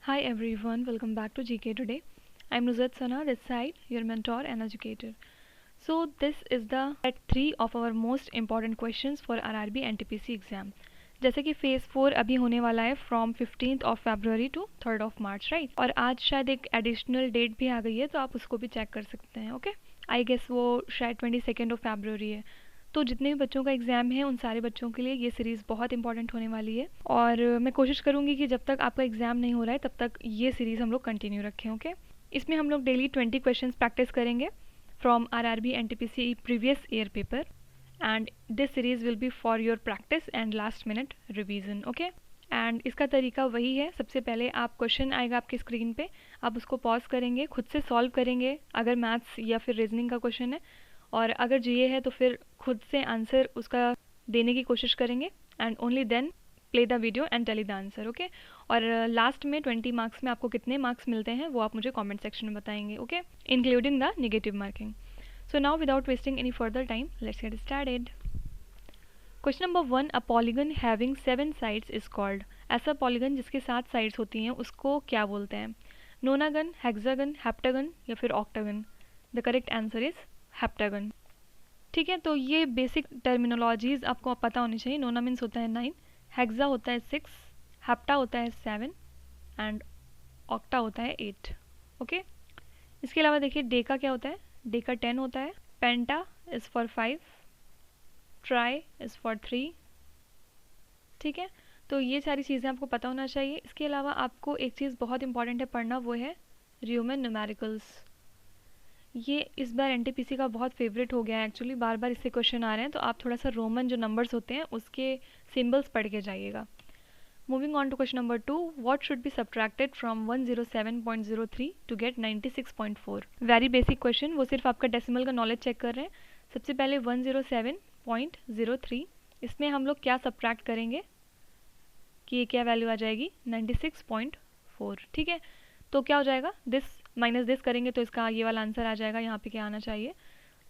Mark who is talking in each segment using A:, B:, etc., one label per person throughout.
A: Hi everyone, welcome back to GK today. I'm Nuzat Sana, this side, your mentor and educator. So this is the set 3 of our most important questions for RRB NTPC exam. जैसे कि phase 4 अभी होने वाला है from 15th of February to 3rd of March right, और आज शायद एक एडिशनल डेट भी आ गई है तो आप उसको भी चेक कर सकते हैं. ओके, आई गेस वो शायद 22nd ऑफ फरवरी है. तो जितने भी बच्चों का एग्ज़ाम है उन सारे बच्चों के लिए ये सीरीज़ बहुत इंपॉर्टेंट होने वाली है, और मैं कोशिश करूँगी कि जब तक आपका एग्ज़ाम नहीं हो रहा है तब तक ये सीरीज़ हम लोग कंटिन्यू रखें. ओके, इसमें हम लोग डेली 20 क्वेश्चंस प्रैक्टिस करेंगे from RRB NTPC previous year paper, and this series will be for your practice and last minute revision. okay, and इसका तरीका वही है. सबसे पहले आप क्वेश्चन आएगा आपकी स्क्रीन पे, आप उसको पॉज करेंगे, खुद से सॉल्व करेंगे अगर मैथ्स या फिर रीजनिंग का क्वेश्चन है, और अगर जीए है तो फिर खुद से आंसर उसका देने की कोशिश करेंगे, and only then play the video and tell the answer. Okay, और लास्ट में 20 मार्क्स में आपको कितने मार्क्स मिलते हैं वो आप मुझे कमेंट सेक्शन में बताएंगे. Okay, including the negative marking. So now without wasting any further time, let's get started. Question number 1, a polygon having 7 sides is called. ऐसा polygon जिसके 7 sides होती हैं उसको क्या बोलते हैं? Nonagon, hexagon, heptagon या फिर octagon? The correct answer is heptagon. ठीक है, तो ये बेसिक टर्मिनोलॉजीज आपको पता होनी चाहिए. नोना मीन्स होता है 9, हेक्सा होता है 6, हेप्टा होता है 7 एंड ऑक्टा होता है 8. ओके, इसके अलावा देखिए डेका क्या होता है. डेका 10 होता है, penta is for 5, tri is for 3. ठीक है, तो ये सारी चीज़ें आपको पता होना चाहिए. इसके अलावा आपको एक चीज़ बहुत इंपॉर्टेंट है पढ़ना, वो है रोमन न्यूमेरिकल्स. ये इस बार एनटीपीसी का बहुत फेवरेट हो गया है एक्चुअली, बार बार इससे क्वेश्चन आ रहे हैं, तो आप थोड़ा सा रोमन जो नंबर्स होते हैं उसके सिम्बल्स पढ़ के जाइएगा. Moving on to question number 2, what should be subtracted from 107.03 to get 96.4? Very basic question, वो सिर्फ आपका डेसिमल का नॉलेज चेक कर रहे हैं. सबसे पहले 107.03, इसमें हम लोग क्या सब्ट्रैक्ट करेंगे कि ये क्या वैल्यू आ जाएगी 96.4. ठीक है, तो क्या हो जाएगा, दिस माइनस दिस करेंगे तो इसका ये वाला आंसर आ जाएगा. यहाँ पे क्या आना चाहिए,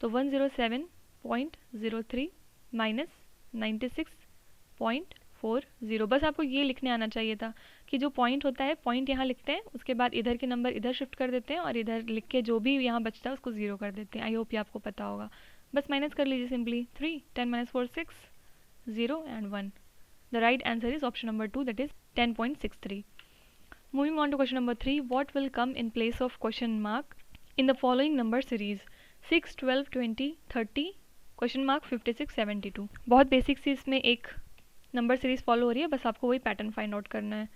A: तो 107.03 माइनस 96.40. बस आपको ये लिखने आना चाहिए था कि जो पॉइंट होता है, पॉइंट यहाँ लिखते हैं, उसके बाद इधर के नंबर इधर शिफ्ट कर देते हैं और इधर लिख के जो भी यहाँ बचता है उसको 0 कर देते हैं. आई होप ये आपको पता होगा. बस माइनस कर लीजिए simply. 3, 10 minus 4 6, 0 and 1. The right answer is option number 2, that is 10.63. Moving on to question number 3, what will come in place of question mark in the following number series 6, 12, 20, 30, question mark 56, 72. बहुत basic सी इसमें एक number series follow हो रही है, बस आपको वही pattern find out करना है.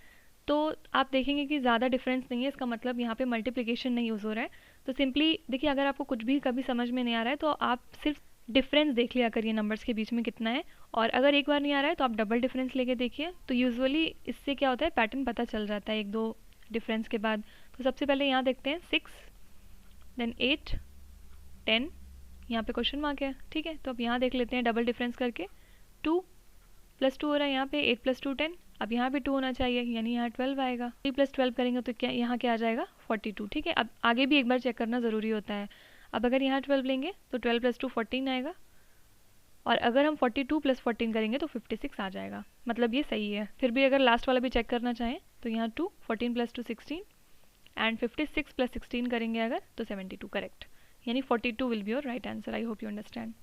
A: तो आप देखेंगे कि ज़्यादा डिफरेंस नहीं है, इसका मतलब यहाँ पे मल्टीप्लिकेशन नहीं यूज़ हो रहा है. तो सिंपली देखिए, अगर आपको कुछ भी कभी समझ में नहीं आ रहा है तो आप सिर्फ डिफरेंस देख लिया करिए नंबर्स के बीच में कितना है, और अगर एक बार नहीं आ रहा है तो आप डबल डिफरेंस लेके देखिए. तो यूजुअली इससे क्या होता है, पैटर्न पता चल जाता है एक दो डिफरेंस के बाद. तो सबसे पहले यहाँ देखते हैं 6, देन 8, 10, यहाँ पे क्वेश्चन मार्क है. ठीक है, तो अब यहाँ देख लेते हैं डबल डिफरेंस करके. 2 + 2 हो रहा है यहाँ पे, 8 + 2 10. अब यहाँ पे 2 होना चाहिए, यानी यहाँ 12 आएगा. 3 + 12 करेंगे तो क्या यहाँ क्या आ जाएगा 42. ठीक है, अब आगे भी एक बार चेक करना ज़रूरी होता है. अब अगर यहाँ 12 लेंगे तो 12 + 2 14 आएगा, और अगर हम 42 + 14 करेंगे तो 56 आ जाएगा. मतलब ये सही है. फिर भी अगर लास्ट वाला भी चेक करना चाहें तो यहाँ 2, 14 + 2 16, एंड 56 + 16 करेंगे अगर तो 72. करेक्ट, यानी 42 will be your right answer. I hope you understand.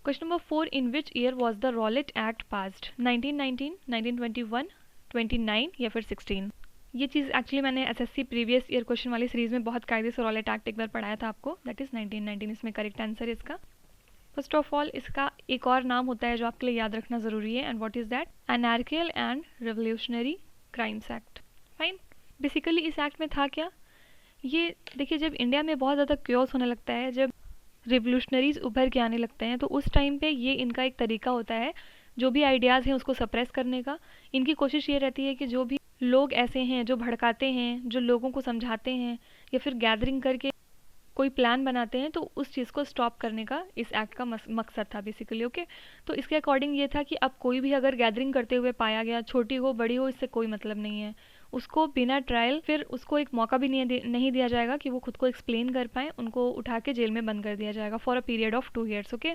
A: Question number 4, in which year was the Rowlatt Act passed? 1919, 1921, 29 या फिर 16? ये चीज़ एक्चुअली मैंने एसएससी प्रीवियस ईयर क्वेश्चन वाली सीरीज़ में बहुत कायदे से रॉलेट एक्ट एक बार पढ़ाया था आपको. दैट इज़ 1919, इसमें करेक्ट आंसर है इसका. फर्स्ट ऑफ ऑल इसका एक और नाम होता है जो आपके लिए याद रखना ज़रूरी है, and what is that, anarchical and revolutionary crimes act. Fine. Basically इस एक्ट में था क्या, ये देखिए, जब इंडिया में बहुत ज़्यादा क्योस होने लगता है, जब रिवोल्यूशनरीज उभर के आने लगते हैं, तो उस टाइम पे ये इनका एक तरीका होता है जो भी आइडियाज़ हैं उसको सप्रेस करने का. इनकी कोशिश ये रहती है कि जो भी लोग ऐसे हैं जो भड़काते हैं, जो लोगों को समझाते हैं या फिर गैदरिंग करके कोई प्लान बनाते हैं, तो उस चीज़ को स्टॉप करने का इस एक्ट का मकसद था बेसिकली. ओके, तो इसके अकॉर्डिंग ये था कि अब कोई भी अगर गैदरिंग करते हुए पाया गया, छोटी हो बड़ी हो, इससे कोई मतलब नहीं है, उसको बिना ट्रायल फिर उसको एक मौका भी नहीं दिया जाएगा कि वो खुद को एक्सप्लेन कर पाए. उनको उठा के जेल में बंद कर दिया जाएगा for a period of 2 years. Okay,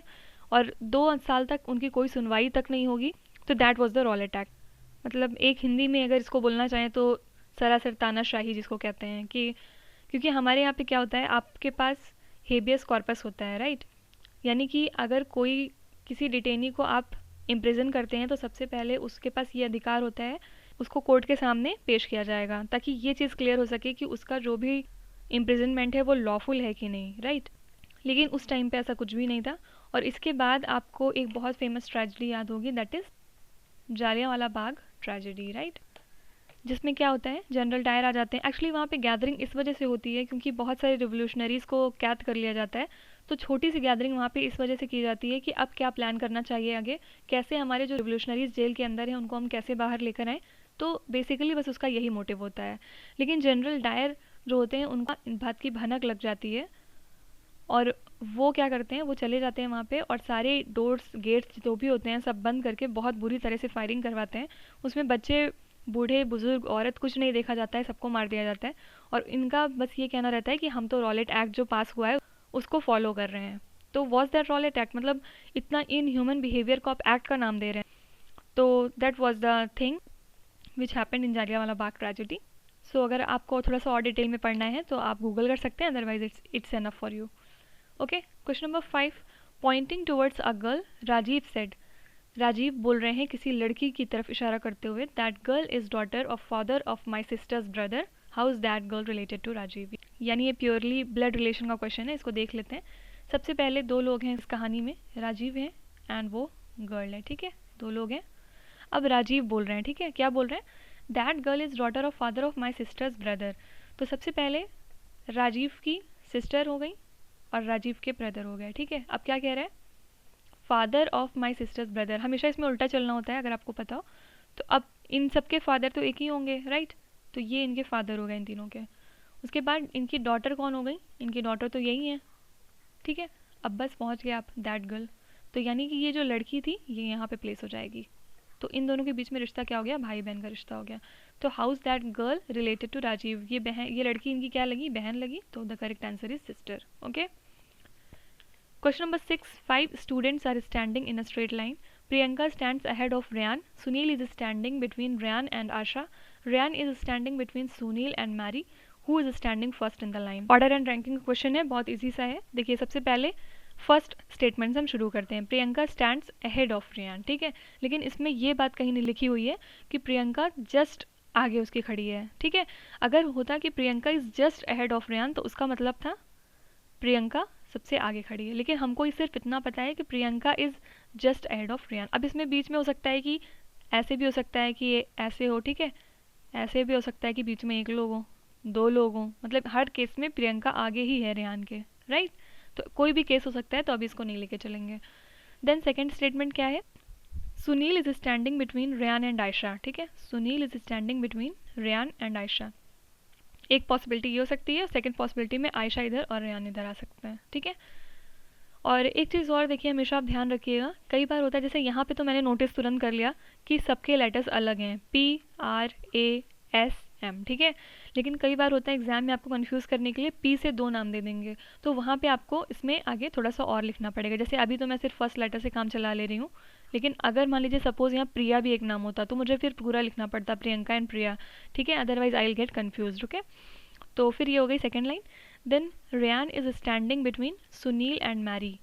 A: और 2 साल तक उनकी कोई सुनवाई तक नहीं होगी. तो that was the Rowlatt act. मतलब एक हिंदी में अगर इसको बोलना चाहें तो सरासर तानाशाही जिसको कहते हैं, कि क्योंकि हमारे यहाँ पे क्या होता है, आपके पास हेबियस कॉर्पस होता है, राइट। यानी कि अगर कोई किसी डिटेनी को आप इम्प्रिजन करते हैं तो सबसे पहले उसके पास ये अधिकार होता है, उसको कोर्ट के सामने पेश किया जाएगा, ताकि ये चीज़ क्लियर हो सके कि उसका जो भी इम्प्रिजनमेंट है वो लॉफुल है कि नहीं, राइट। लेकिन उस टाइम पे ऐसा कुछ भी नहीं था। और इसके बाद आपको एक बहुत फेमस ट्रेजेडी याद होगी, that is Jallianwala Bagh tragedy, right. जिसमें क्या होता है, जनरल डायर आ जाते हैं। एक्चुअली वहाँ पे गैदरिंग इस वजह से होती है क्योंकि बहुत सारे रिवोल्यूशनरीज़ को कैद कर लिया जाता है। तो छोटी सी गैदरिंग वहाँ पे इस वजह से की जाती है कि अब क्या प्लान करना चाहिए आगे, कैसे हमारे जो रिवोल्यूशनरीज़ जेल के अंदर हैं उनको हम कैसे बाहर लेकर आएँ। तो बेसिकली बस उसका यही मोटिव होता है। लेकिन जनरल डायर जो होते हैं उनका इन बात की भनक लग जाती है और वो क्या करते हैं, वो चले जाते हैं वहाँ पे और सारे डोर्स गेट्स जो भी होते हैं सब बंद करके बहुत बुरी तरह से फायरिंग करवाते हैं। उसमें बच्चे, बूढ़े, बुजुर्ग, औरत कुछ नहीं देखा जाता है, सबको मार दिया जाता है। और इनका बस ये कहना रहता है कि हम तो रॉलेट एक्ट जो पास हुआ है उसको फॉलो कर रहे हैं। तो वॉज दैट रॉलेट एक्ट, मतलब इतना इन ह्यूमन बिहेवियर को आप एक्ट का नाम दे रहे हैं। तो that was the thing which happened in Jallianwala Bagh tragedy. So अगर आपको थोड़ा सा और डिटेल में पढ़ना है तो आप गूगल कर सकते हैं, otherwise it's enough for you. Okay, question number 5, pointing towards a girl, Rajiv said, Rajiv बोल रहे हैं किसी लड़की की तरफ इशारा करते हुए, that girl is daughter of father of my sister's brother, how is that girl related to Rajiv. यानी ये प्योरली ब्लड रिलेशन का क्वेश्चन है, इसको देख लेते हैं। सबसे पहले दो लोग हैं इस कहानी में, राजीव है एंड वो गर्ल है, ठीक है, दो लोग हैं। अब राजीव बोल रहे हैं, ठीक है, क्या बोल रहे हैं, that girl is daughter of father of my sister's brother. तो सबसे पहले राजीव की सिस्टर हो गई और राजीव के ब्रदर हो गए, ठीक है। अब क्या कह रहे हैं, father of my sister's brother, हमेशा इसमें उल्टा चलना होता है अगर आपको पता हो। तो अब इन सब के फादर तो एक ही होंगे, राइट। तो ये इनके फादर हो गए इन तीनों के। उसके बाद इनकी डॉटर कौन हो गई, इनकी डॉटर तो यही है, ठीक है। अब बस पहुंच गए आप दैट गर्ल, तो यानी कि ये जो लड़की थी ये यहाँ पे प्लेस हो जाएगी। तो इन दोनों के बीच में रिश्ता क्या हो गया, भाई बहन का रिश्ता हो गया। तो how is that girl related to Rajiv, ये बहन, ये लड़की इनकी क्या लगी, बहन लगी। तो the correct answer is sister. Okay, question number 6, 5 students are standing in a straight line. Priyanka stands ahead of Ryan. Sunil is standing between Ryan and Asha. Ryan is standing between Sunil and Mary. Who is standing first in the line? Order and ranking question है, बहुत easy सा है। देखिए सबसे पहले first statement से हम शुरू करते हैं, Priyanka stands ahead of Riyan, ठीक है। लेकिन इसमें ये बात कहीं नहीं लिखी हुई है कि प्रियंका जस्ट आगे उसकी खड़ी है, ठीक है। अगर होता कि Priyanka is just ahead of Riyan तो उसका मतलब था प्रियंका सबसे आगे खड़ी है। लेकिन हमको सिर्फ इतना पता है कि Priyanka is just ahead of Riyan. अब इसमें बीच में हो सकता है कि ऐसे भी हो सकता है कि ये ऐसे हो, ठीक है, ऐसे भी हो सकता है कि बीच में एक लोग हो, दो लोग हो, मतलब हर केस में प्रियंका आगे ही है रियान के, राइट। तो कोई भी केस हो सकता है, तो अभी इसको नहीं लेके चलेंगे। देन सेकेंड स्टेटमेंट क्या है, Sunil is standing between Riyan and Ayesha, ठीक है, Sunil is standing between Riyan and Ayesha. एक पॉसिबिलिटी ये हो सकती है, सेकंड पॉसिबिलिटी में आयशा इधर और रेयान इधर आ सकते हैं, ठीक है। और एक चीज़ और देखिए, हमेशा आप ध्यान रखिएगा, कई बार होता है जैसे यहाँ पे तो मैंने नोटिस तुरंत कर लिया कि सबके लेटर्स अलग हैं, PRASM, ठीक है। लेकिन कई बार होता है एग्जाम में आपको कंफ्यूज करने के लिए P से दो नाम दे देंगे, तो वहाँ पे आपको इसमें आगे थोड़ा सा और लिखना पड़ेगा। जैसे अभी तो मैं सिर्फ फर्स्ट लेटर से काम चला ले रही हूँ, लेकिन अगर मान लीजिए सपोज यहाँ प्रिया भी एक नाम होता तो मुझे फिर पूरा लिखना पड़ता, प्रियंका एंड प्रिया, ठीक है, otherwise I will get confuse, okay. तो फिर ये हो गई second line. Then Rayan is standing between Sunil and Mary,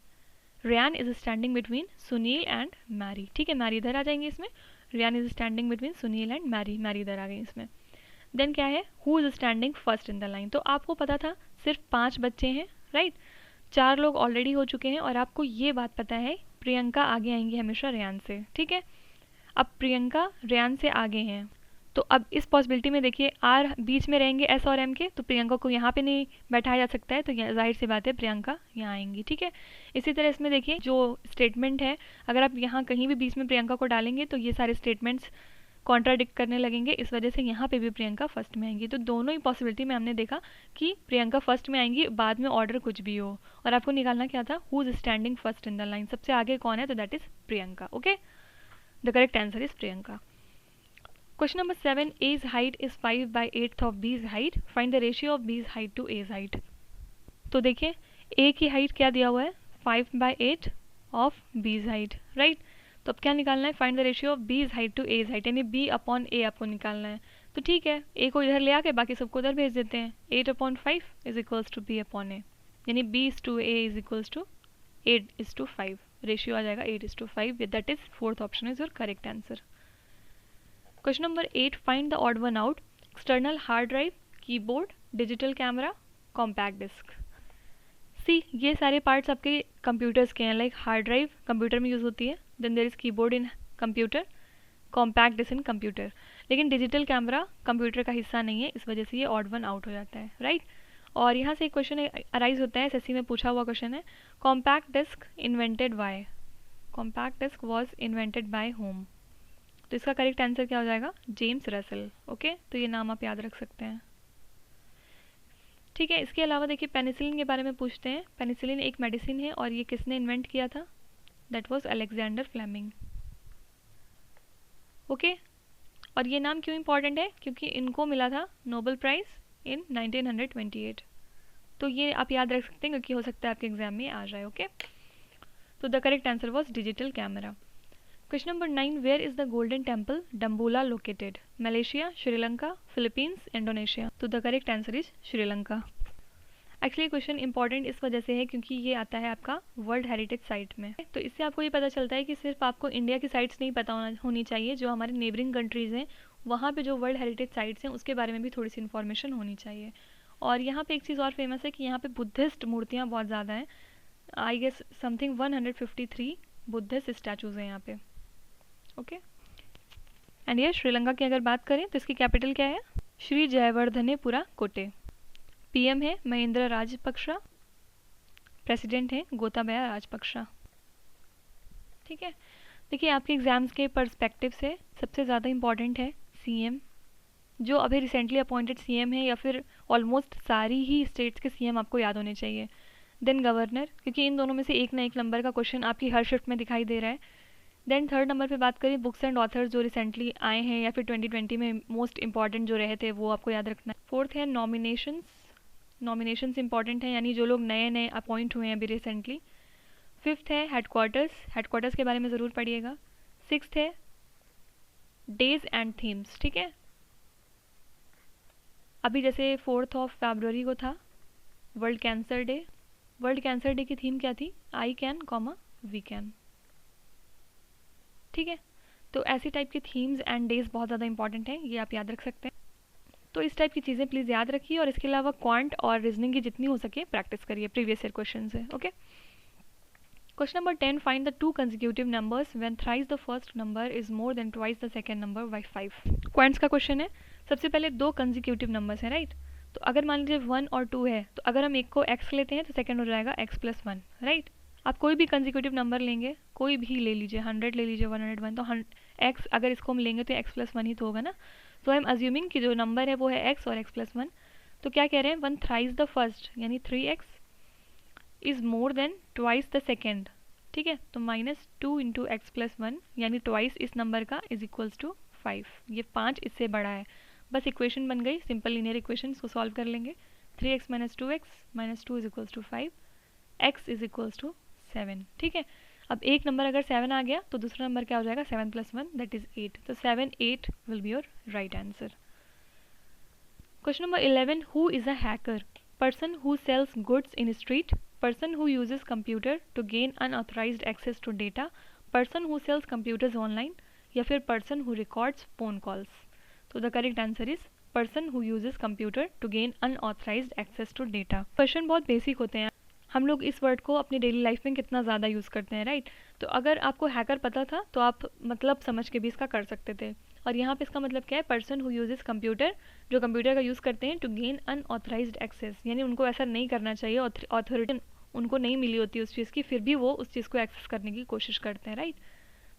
A: Rayan is standing between Sunil and Mary, ठीक है, मैरी इधर आ जाएंगे इसमें, Rayan is standing between Sunil and Mary, Mary इधर आ गई इसमें। देन क्या है, who is standing first in the line. तो आपको पता था सिर्फ 5 बच्चे हैं, राइट, 4 लोग ऑलरेडी हो चुके हैं और आपको ये बात पता है प्रियंका आगे आएंगी हमेशा रेयान से, ठीक है। अब प्रियंका रेयान से आगे हैं, तो अब इस पॉसिबिलिटी में देखिए आर बीच में रहेंगे एस और एम के, तो प्रियंका को यहाँ पे नहीं बैठाया जा सकता है, तो जाहिर सी बात है प्रियंका यहाँ आएंगी, ठीक है। इसी तरह इसमें देखिए जो स्टेटमेंट है, अगर आप यहाँ कहीं भी बीच में प्रियंका को डालेंगे तो ये सारे स्टेटमेंट्स कॉन्ट्राडिक्ट करने लगेंगे, इस वजह से यहाँ पे भी प्रियंका फर्स्ट में आएंगी। तो दोनों ही पॉसिबिलिटी में हमने देखा कि प्रियंका फर्स्ट में आएंगी, बाद में ऑर्डर कुछ भी हो। और आपको निकालना क्या था, who is standing first in the line, सबसे आगे कौन है, तो that is Priyanka, okay. The correct answer is Priyanka. Question number 7, A's height is 5/8 of B's height. Find the ratio of B's height to A's height. तो देखिए A की height क्या दिया हुआ है, 5/8 ऑफ B's हाइट, राइट। तो अब क्या निकालना है, find the ratio of B is height to A is height, यानी बी अपॉन ए आपको निकालना है। तो ठीक है, ए को इधर ले आके बाकी सबको उधर भेज देते हैं। 8/5 is equals to B upon A, यानी B is to A is equals to 8:5, ratio आ जाएगा 8:5, that is fourth option is your correct answer. Question number 8, find the odd one out, external hard drive, keyboard, digital camera, compact disc. See, ये सारे parts आपके computers के हैं, like hard drive computer में use होती है, then there is keyboard in computer, compact disc in computer, लेकिन digital camera computer का हिस्सा नहीं है, इस वजह से ये ऑड वन आउट हो जाता है, राइट। और यहाँ से एक क्वेश्चन अराइज होता है, एसएससी में पूछा हुआ क्वेश्चन है, compact disc invented by, compact disc was invented by whom. तो इसका करेक्ट आंसर क्या हो जाएगा, जेम्स रसेल। ओके, तो ये नाम आप याद रख सकते हैं। ठीक है, इसके अलावा देखिए पेनिसिलिन के बारे में पूछते हैं। पेनिसिलिन एक मेडिसिन है और ये किसने इन्वेंट किया था, that was Alexander Fleming. Okay, और ये नाम क्यों इंपॉर्टेंट है, क्योंकि इनको मिला था नोबेल प्राइज़ इन 1928। तो ये आप याद रख सकते हैं क्योंकि हो सकता है आपके एग्जाम में आ जाए। ओके, तो the correct answer was digital camera. Question number 9, where is the golden temple Dambulla located, Malaysia, Sri Lanka, Philippines, Indonesia. तो the correct answer is Sri Lanka. Actually question important इस वजह से है क्योंकि ये आता है आपका वर्ल्ड हेरिटेज साइट में। तो इससे आपको ये पता चलता है कि सिर्फ आपको इंडिया की साइट्स नहीं पता होनी चाहिए, जो हमारे नेबरिंग कंट्रीज़ हैं वहाँ पे जो वर्ल्ड हेरिटेज साइट्स हैं उसके बारे में भी थोड़ी सी इन्फॉर्मेशन होनी चाहिए। और यहाँ पे एक चीज़ और फेमस है कि यहाँ पे बुद्धिस्ट मूर्तियाँ बहुत ज़्यादा हैं, I guess something 153 Buddhist statues हैं यहाँ पे। ओके, एंड ये श्रीलंका की अगर बात करें तो इसकी कैपिटल क्या है, श्री जयवर्धनेपुरा कोटे। पीएम है महिंद्रा राजपक्षा, प्रेसिडेंट है गोताबाया राजपक्षा। ठीक है, देखिए आपके एग्जाम्स के पर्सपेक्टिव से सबसे ज़्यादा इम्पॉर्टेंट है सीएम, जो अभी रिसेंटली अपॉइंटेड सीएम है, या फिर ऑलमोस्ट सारी ही स्टेट्स के सीएम आपको याद होने चाहिए। देन गवर्नर, क्योंकि इन दोनों में से एक ना एक नंबर का क्वेश्चन आपकी हर शिफ्ट में दिखाई दे रहा है। देन थर्ड नंबर पे बात करें बुक्स एंड ऑथर्स जो रिसेंटली आए हैं या फिर 2020 में मोस्ट इंपॉर्टेंट जो रहे थे वो आपको याद रखना है। फोर्थ है नॉमिनेशंस इंपॉर्टेंट है, यानी जो लोग नए नए अपॉइंट हुए हैं अभी रिसेंटली। फिफ्थ है हेडक्वार्टर्स के बारे में ज़रूर पढ़िएगा। सिक्स्थ है डेज एंड थीम्स। ठीक है, अभी जैसे 4 फरवरी को था world cancer day, world cancer day की थीम क्या थी, I can comma we can. ठीक है, तो ऐसी टाइप की थीम्स एंड डेज बहुत ज़्यादा इंपॉर्टेंट हैं, ये आप याद रख सकते हैं। तो इस टाइप की चीज़ें प्लीज़ याद रखिए, और इसके अलावा क्वांट और रीजनिंग की जितनी हो सके प्रैक्टिस करिए प्रीवियस ईयर क्वेश्चन से। Okay, question number 10, find the 2 consecutive numbers when thrice the first number is more than twice the second number by 5। Quants का क्वेश्चन है। सबसे पहले 2 कंसेक्यूटिव नंबर्स हैं, राइट। तो अगर मान लीजिए 1 और 2 है, तो अगर हम एक को x लेते हैं तो सेकंड हो जाएगा x+1, राइट। आप कोई भी कंसेक्यूटिव नंबर लेंगे, कोई भी ले लीजिए, 100 ले लीजिए, 101, तो x अगर इसको हम लेंगे तो x+1 ही तो होगा ना। तो आई एम अज्यूमिंग कि जो नंबर है वो है x और x+1। तो क्या कह रहे हैं, 1 थ्राइस द फर्स्ट यानी 3x is more than twice the second. ठीक है, तो -2 इंटू x+1 यानी ट्वाइस इस नंबर का इज इक्वल्स टू 5। ये 5 इससे बड़ा है। बस इक्वेशन बन गई, सिंपल लीनियर इक्वेशन, इसको सॉल्व कर लेंगे। 3x - 2x - 2 is equals to 5, x is equals to 7। ठीक है, अब एक नंबर अगर 7 आ गया तो दूसरा नंबर क्या हो जाएगा, 7+1 दैट इज 8। तो 7, 8 will be your right answer. Question number 11, who is a hawker, person who sells goods in street, person who uses computer to gain unauthorized access to data, person who sells computers online, या फिर person who records phone calls। तो the correct answer is person who uses computer to gain unauthorized access to data। Question बहुत basic होते हैं, हम लोग इस word को अपनी डेली लाइफ में कितना ज़्यादा यूज़ करते हैं, राइट। तो अगर आपको हैकर पता था तो आप मतलब समझ के भी इसका कर सकते थे। और यहाँ पे इसका मतलब क्या है, पर्सन हु यूजेस कंप्यूटर, जो कंप्यूटर का यूज़ करते हैं टू गेन अनऑथराइज्ड एक्सेस, यानी उनको ऐसा नहीं करना चाहिए, अथॉरिटी उनको नहीं मिली होती उस चीज़ की, फिर भी वो उस चीज़ को एक्सेस करने की कोशिश करते हैं, राइट।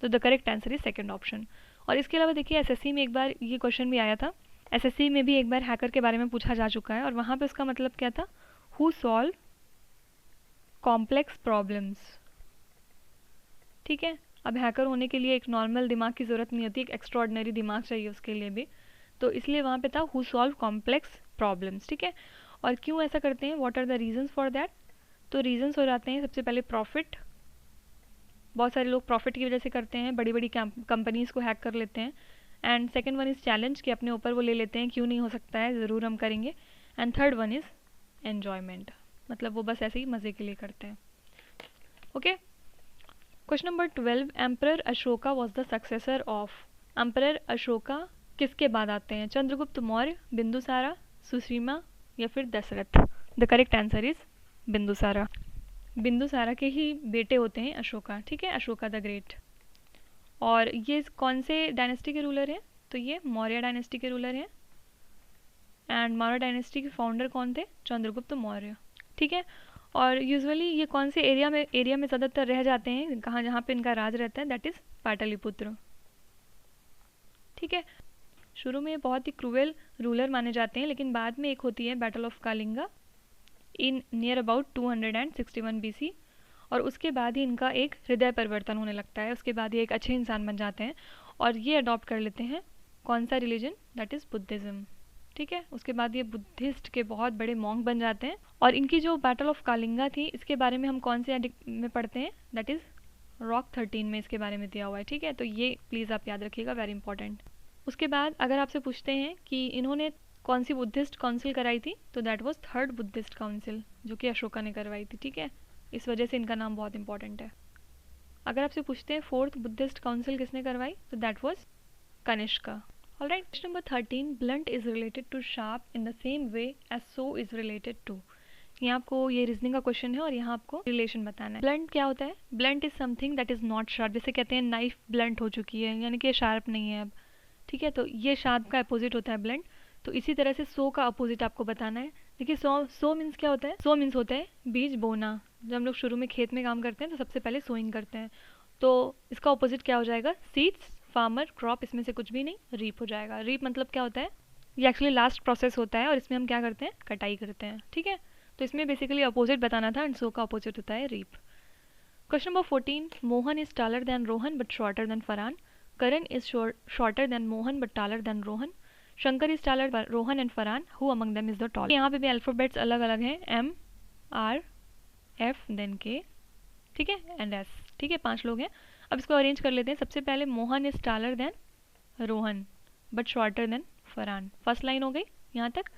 A: तो the correct answer is second option. और इसके अलावा देखिए एसएससी में एक बार ये क्वेश्चन भी आया था, एसएससी में भी एक बार हैकर के बारे में पूछा जा चुका है, और वहाँ पे उसका मतलब क्या था, हु सॉल्व कॉम्प्लेक्स प्रॉब्लम्स। ठीक है, अब हैकर होने के लिए एक नॉर्मल दिमाग की ज़रूरत नहीं होती, एक एक्स्ट्रॉर्डनरी दिमाग चाहिए उसके लिए भी, तो इसलिए वहाँ पे था हु सॉल्व कॉम्प्लेक्स प्रॉब्लम्स। ठीक है, और क्यों ऐसा करते हैं, what are the reasons for that. तो रीजंस हो जाते हैं सबसे पहले प्रॉफिट, बहुत सारे लोग प्रॉफिट की वजह से करते हैं, बड़ी बड़ी कंपनीज़ को हैक कर लेते हैं। And second one is challenge, कि अपने ऊपर वो ले लेते हैं, क्यों नहीं हो सकता है, ज़रूर हम करेंगे। And third one is enjoyment, मतलब वो बस ऐसे ही मज़े के लिए करते हैं। Okay, question number 12, emperor Ashoka was the successor of. Emperor Ashoka किसके बाद आते हैं? चंद्रगुप्त मौर्य, बिंदुसारा, सुसीमा या फिर Dasharath? The correct answer is Bindusara. Bindusara के ही बेटे होते हैं अशोका, ठीक है, अशोका द ग्रेट। और ये कौन से डायनेस्टी के रूलर हैं? तो ये मौर्य डायनेस्टी के रूलर हैं। एंड मौर्य डायनेस्टी के फाउंडर कौन थे? चंद्रगुप्त मौर्य, ठीक है। और यूजुअली ये कौन से एरिया में ज़्यादातर रह जाते हैं, कहाँ जहाँ पे इनका राज रहता है? दैट इज़ पाटलिपुत्र, ठीक है। शुरू में बहुत ही क्रूएल रूलर माने जाते हैं, लेकिन बाद में एक होती है battle of Kalinga in near about 261 BC, और उसके बाद ही इनका एक हृदय परिवर्तन होने लगता है। उसके बाद ये एक अच्छे इंसान बन जाते हैं और ये अडॉप्ट कर लेते हैं कौन सा रिलीजन? दैट इज़ बुद्धिज़्म, ठीक है। उसके बाद ये बुद्धिस्ट के बहुत बड़े मॉन्क बन जाते हैं। और इनकी जो बैटल ऑफ कालिंगा थी, इसके बारे में हम कौन से में पढ़ते हैं? दैट इज़ रॉक 13 में इसके बारे में दिया हुआ है, ठीक है। तो ये प्लीज़ आप याद रखिएगा, वेरी इंपॉर्टेंट। उसके बाद अगर आपसे पूछते हैं कि इन्होंने कौन सी बुद्धिस्ट काउंसिल कराई थी, तो that was third Buddhist council, जो कि अशोका ने करवाई थी, ठीक है। इस वजह से इनका नाम बहुत इंपॉर्टेंट है। अगर आपसे पूछते हैं फोर्थ बुद्धिस्ट काउंसिल किसने करवाई, तो that was Kanishka. Alright, question number 13, blunt is related to sharp in the same way as so is related to. यहाँ आपको ये रीजनिंग का क्वेश्चन है और यहाँ आपको रिलेशन बताना है। ब्लंट क्या होता है? Blunt is something that is not sharp. जैसे कहते हैं नाइफ ब्लंट हो चुकी है, यानी कि ये शार्प नहीं है अब, ठीक है। तो ये शार्प का अपोजिट होता है ब्लंट। तो इसी तरह से सो का अपोजिट आपको बताना है। देखिए, सो मीन्स क्या होता है? सो मीन्स होता है बीज बोना। जब हम लोग शुरू में खेत में काम करते हैं तो सबसे पहले सोइंग करते हैं, तो इसका अपोजिट क्या हो जाएगा? सीड्स, फार्मर, क्रॉप, इसमें से कुछ भी नहीं, रीप हो जाएगा। रीप मतलब क्या होता है? ये एक्चुअली लास्ट प्रोसेस होता है और इसमें हम क्या करते हैं? कटाई करते हैं, ठीक है। तो इसमें बेसिकली अपोजिट बताना था एंड सो का अपोजिट होता है reap. Question number 14, Mohan is taller than Rohan but shorter than Farhan. Karan is shorter than Mohan but taller than Rohan. Shankar is taller Rohan and Farhan, who among them is the tall. यहाँ पे भी अल्फाबेट्स अलग अलग हैं, एम, आर, एफ, देन के, ठीक है, एंड एस, ठीक है। 5 लोग हैं। अब इसको अरेंज कर लेते हैं। सबसे पहले Mohan is taller than Rohan but shorter than Farhan, first line हो गई यहाँ तक।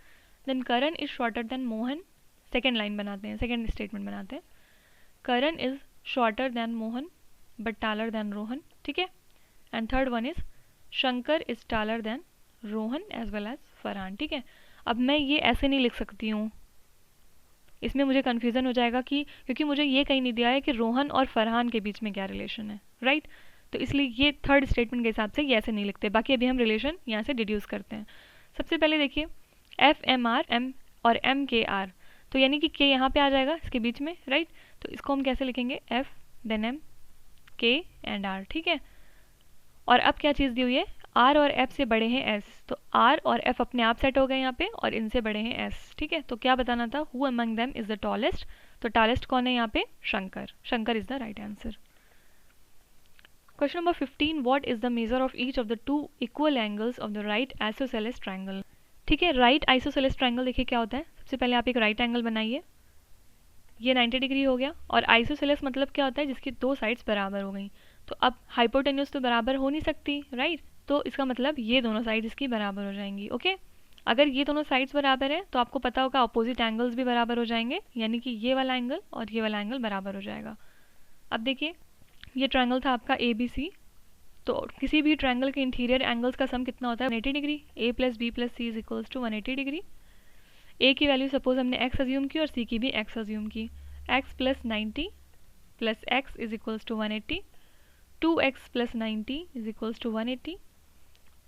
A: Then Karan is shorter than Mohan, second line बनाते हैं, सेकेंड स्टेटमेंट बनाते हैं। Karan is shorter than Mohan but taller than Rohan, ठीक है। And third one is Shankar is taller than Rohan as well as Farhan, ठीक है। अब मैं ये ऐसे नहीं लिख सकती हूँ, इसमें मुझे कन्फ्यूज़न हो जाएगा क्योंकि मुझे ये कहीं नहीं दिया है कि रोहन और फरहान के बीच में क्या रिलेशन है, राइट। तो इसलिए ये थर्ड स्टेटमेंट के हिसाब से ये ऐसे नहीं लिखते। बाकी अभी हम रिलेशन यहाँ से डिड्यूस करते हैं। सबसे पहले देखिए, एफ एम आर एम और एम के आर, तो यानी कि के यहाँ पे आ जाएगा इसके बीच में, राइट। तो इसको हम कैसे लिखेंगे? एफ देन एम के एंड आर, ठीक है। और अब क्या चीज़ दी हुई है? आर और एफ से बड़े हैं एस, तो आर और एफ अपने आप सेट हो गए यहाँ पे और इनसे बड़े हैं एस, ठीक है। तो क्या बताना था? Who among them is the tallest. तो टॉलेस्ट कौन है यहाँ पे? Shankar. Shankar is the right answer. Question number 15, what is the measure of each of the two equal angles of the right isosceles triangle. ठीक है, राइट आइसोसेलेस ट्रायंगल देखिए क्या होता है। सबसे पहले आप एक राइट एंगल बनाइए, ये 90 डिग्री हो गया। और आइसोसेलेस मतलब क्या होता है? जिसकी दो साइड्स बराबर हो गई। तो अब हाइपोटेन्यूज तो बराबर हो नहीं सकती, राइट। तो इसका मतलब ये दोनों साइड इसकी बराबर हो जाएंगी, ओके। अगर ये दोनों साइड्स बराबर है तो आपको पता होगा अपोजिट एंगल्स भी बराबर हो जाएंगे, यानी कि ये वाला एंगल और ये वाला एंगल बराबर हो जाएगा। अब देखिए, ये ट्रायंगल था आपका ए बी सी, तो किसी भी ट्रायंगल के इंटीरियर एंगल्स का सम कितना होता है? 180 degree. A plus B plus C is equals to 180 degree. A की वैल्यू सपोज हमने एक्स अज्यूम की और सी की भी एक्स अज्यूम की। X plus 90 plus X is equals to 180। 2x plus 90 is equals to 180।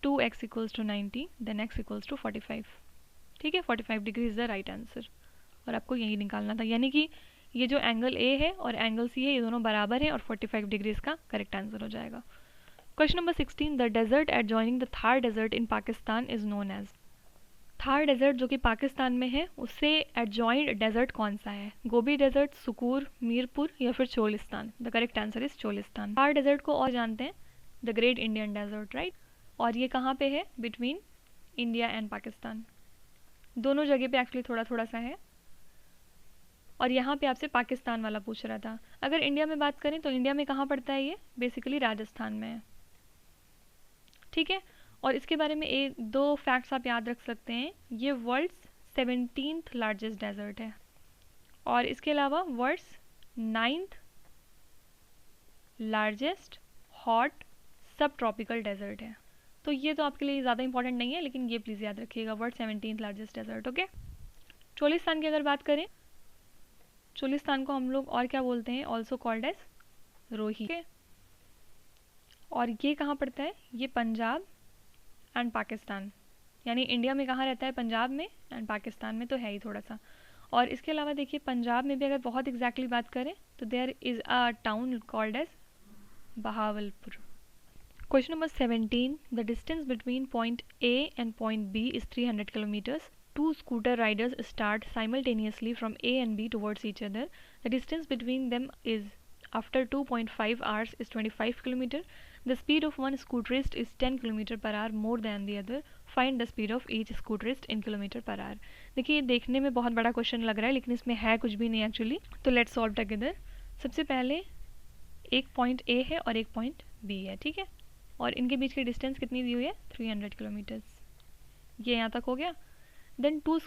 A: 2x equals to 90, then x equals to 45। ठीक है, 45 degree is the right answer. और आपको यही निकालना था, यानी कि ये जो एंगल ए है और एंगल सी है ये दोनों बराबर है और 45 डिग्री इसका करेक्ट आंसर हो जाएगा। Question number 16, the desert adjoining the Thar desert in Pakistan is known as. Thar desert जो कि पाकिस्तान में है उससे एडजॉइंड डेजर्ट कौन सा है? गोबी डेजर्ट, सुकूर, मीरपुर या फिर Cholistan? The correct answer is Cholistan. Thar desert को और जानते हैं the great Indian desert, right. और ये कहाँ पे है? बिटवीन इंडिया एंड पाकिस्तान, दोनों जगह पे एक्चुअली थोड़ा थोड़ा सा है। और यहाँ पे आपसे पाकिस्तान वाला पूछ रहा था। अगर इंडिया में बात करें तो इंडिया में कहाँ पड़ता है ये? बेसिकली राजस्थान में है, ठीक है। और इसके बारे में एक दो फैक्ट्स आप याद रख सकते हैं, ये वर्ल्ड्स 17th लार्जेस्ट डेजर्ट है, और इसके अलावा वर्ल्ड्स 9th लार्जेस्ट हॉट सब ट्रॉपिकल डेजर्ट है। तो ये तो आपके लिए ज़्यादा इंपॉर्टेंट नहीं है, लेकिन ये प्लीज़ याद रखिएगा, world 17th largest desert, okay. Cholistan की अगर बात करें, चोलिस्तान को हम लोग और क्या बोलते हैं? ऑल्सो कॉल्ड एज रोही, और ये कहाँ पड़ता है? ये पंजाब एंड पाकिस्तान, यानी इंडिया में कहाँ रहता है? पंजाब में, एंड पाकिस्तान में तो है ही थोड़ा सा। और इसके अलावा देखिए पंजाब में भी अगर बहुत एग्जैक्टली बात करें तो there is a town called as Bahawalpur. Question number 17. The distance between point A and point B is 300 kilometers. Two scooter riders start simultaneously from A and B towards each other. The distance between them is after 2.5 hours is 25 kilometer. The speed of one scooterist is 10 kilometer per hour more than the other. Find the speed of each scooterist in kilometer per hour. देखिए देखने में बहुत बड़ा question लग रहा है, लेकिन इसमें है कुछ भी नहीं एक्चुअली, तो लेट्स सॉल्व टुगेदर। सबसे पहले एक पॉइंट ए है और एक पॉइंट बी है, ठीक है, और इनके बीच की डिस्टेंस कितनी दी हुई है? 300 किलोमीटर्स। ये यहाँ तक हो गया। Then two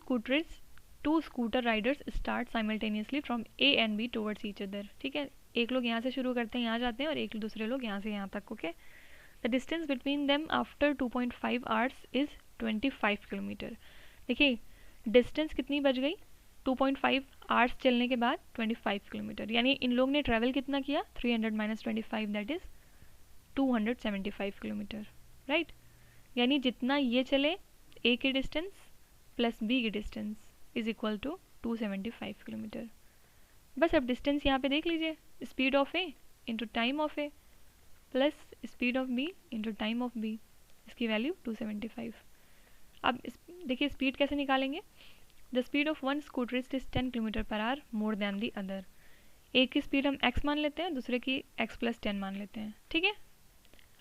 A: scooter riders start simultaneously from A and B towards each other, ठीक है। एक लोग यहाँ से शुरू करते हैं, यहाँ जाते हैं, और एक दूसरे लोग यहाँ से यहाँ तक, okay. The distance between them after 2.5 hours is 25 kilometre. देखिए डिस्टेंस कितनी बच गई? 2.5 आवर्स चलने के बाद 25 किलोमीटर, यानी इन लोग ने ट्रैवल कितना किया? 300 minus 25 that is 275 kilometre, right. यानी जितना ये चले ए की डिस्टेंस प्लस बी की distance is equal to 275 kilometre. बस अब डिस्टेंस यहाँ पे देख लीजिए, speed of A into time of A plus speed of B into time of B, इसकी वैल्यू 275। अब देखिए स्पीड कैसे निकालेंगे? The speed of one scooterist is 10 kilometre per hour more than the other. एक की स्पीड हम x मान लेते हैं, दूसरे की x प्लस 10 मान लेते हैं, ठीक है।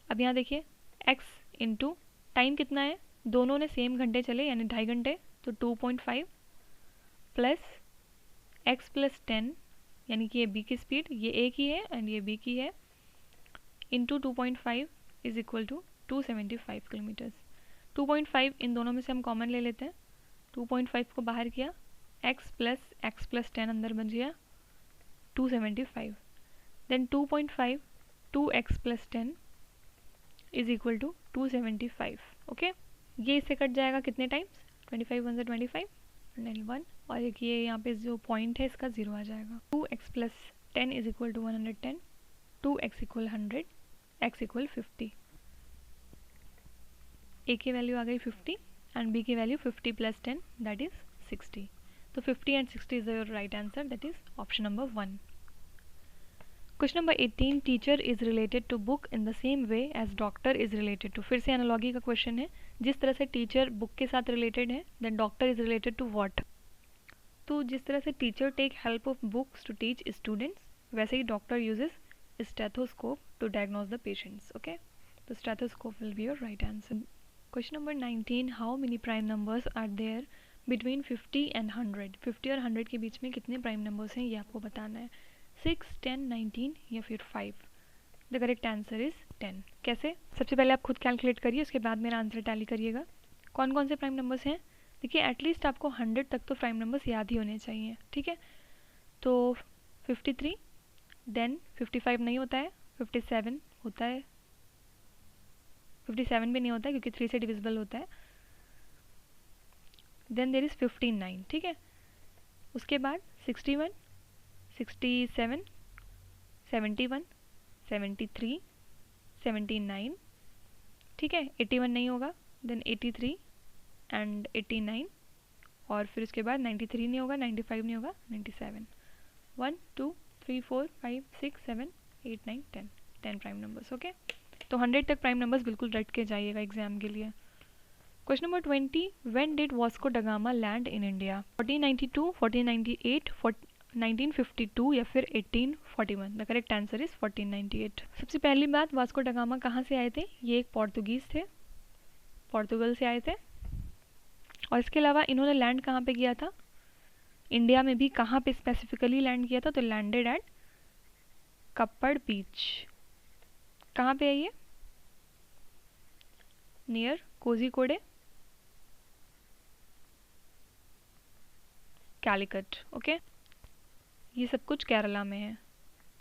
A: अब यहाँ देखिए x इंटू टाइम कितना है? दोनों ने सेम घंटे चले यानी 2.5 घंटे, तो 2.5 प्लस x प्लस 10, यानी कि ये b की स्पीड, ये a की है एंड ये b की है, into 2.5 is equal to 275 kilometers. 2.5 इन दोनों में से हम कॉमन ले लेते हैं, 2.5 को बाहर किया, x प्लस 10 अंदर बच गया 275, then 2.5 2x plus 10 is equal to 275, okay. ये इससे कट जाएगा कितने टाइम्स? 25 1 से 25 एंड 1, और एक ये यहाँ पे जो पॉइंट है इसका 0 आ जाएगा। 2x plus 10 is equal to 110, 2x equal 100, x equal 50। A की वैल्यू आ गई 50 एंड बी की वैल्यू 50 प्लस 10 दैट इज 60। तो 50 and 60 is your right answer, that is option number 1। Question number 18. Teacher is related to book in the same way as doctor is related to. फिर से analogy का question है, जिस तरह से teacher book के साथ रिलेटेड है, then doctor is related to what. तो जिस तरह से teacher take help of books to teach students, वैसे ही doctor uses stethoscope to diagnose the patients, okay. तो stethoscope will be your right answer. Question number 19. How many prime numbers are there between 50 and 100। 50 और 100 के बीच में कितने prime numbers हैं ये आपको बताना है। 6, 10, 19 या फिर 5। The correct answer is 10। कैसे? सबसे पहले आप खुद कैलकुलेट करिए, उसके बाद मेरा आंसर टैली करिएगा। कौन कौन से प्राइम नंबर्स हैं? देखिए एटलीस्ट आपको 100 तक तो प्राइम नंबर्स याद ही होने चाहिए, ठीक है। तो 53, देन 55 नहीं होता है, 57 होता है, 57 भी नहीं होता है क्योंकि 3 से डिविजिबल होता है, देन देर इज़ 59, ठीक है। उसके बाद 61, 67, 71, 73, 79, ठीक है। 81 नहीं होगा, देन 83 एंड 89, और फिर उसके बाद 93 नहीं होगा, 95 नहीं होगा, 97। 1 2 3 4 5 6 7 8 9 10 10 प्राइम नंबर्स, ओके। तो 100 तक प्राइम नंबर्स बिल्कुल रट के जाइएगा एग्जाम के लिए। Question number 20. When did Vasco da Gama land in India? 1492, 1498, 1952 या फिर 1841। The correct answer is 1498। सबसे पहली बात, वास्को ड गामा कहाँ से आए थे? ये एक पोर्तुगीज़ थे, पोर्तुगल से आए थे। और इसके अलावा इन्होंने लैंड कहाँ पे किया था? इंडिया में भी कहाँ पे स्पेसिफिकली लैंड किया था, तो लैंडेड एट कप्पड़ बीच। कहाँ पे है ये, नियर कोझिकोडे, कैलिकट। ओके, ये सब कुछ केरला में है।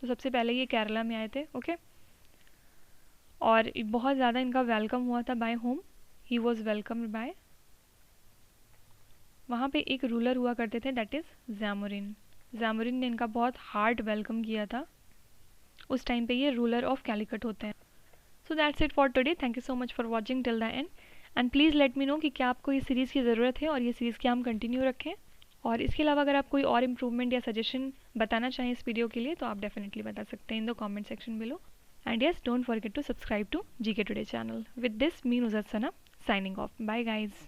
A: तो सबसे पहले ये केरला में आए थे। ओके, और बहुत ज़्यादा इनका वेलकम हुआ था by whom, he was welcomed by, वहाँ पे एक रूलर हुआ करते थे, दैट इज़ ज़ैमुरिन। ज़ैमुरिन ने इनका बहुत हार्ड वेलकम किया था। उस टाइम पे ये रूलर ऑफ कैलिकट होते हैं। So that's it for today. Thank you so much for watching till the end, and please let me know कि क्या आपको ये सीरीज़ की ज़रूरत है और ये सीरीज़ क्या हम कंटिन्यू रखें। और इसके अलावा अगर आप कोई और इम्प्रूवमेंट या सजेशन बताना चाहें इस वीडियो के लिए, तो आप डेफिनेटली बता सकते हैं in the comment section below. And yes, don't forget to subscribe to GK Today channel. With this, me Nuzrat Sana signing off. Bye guys.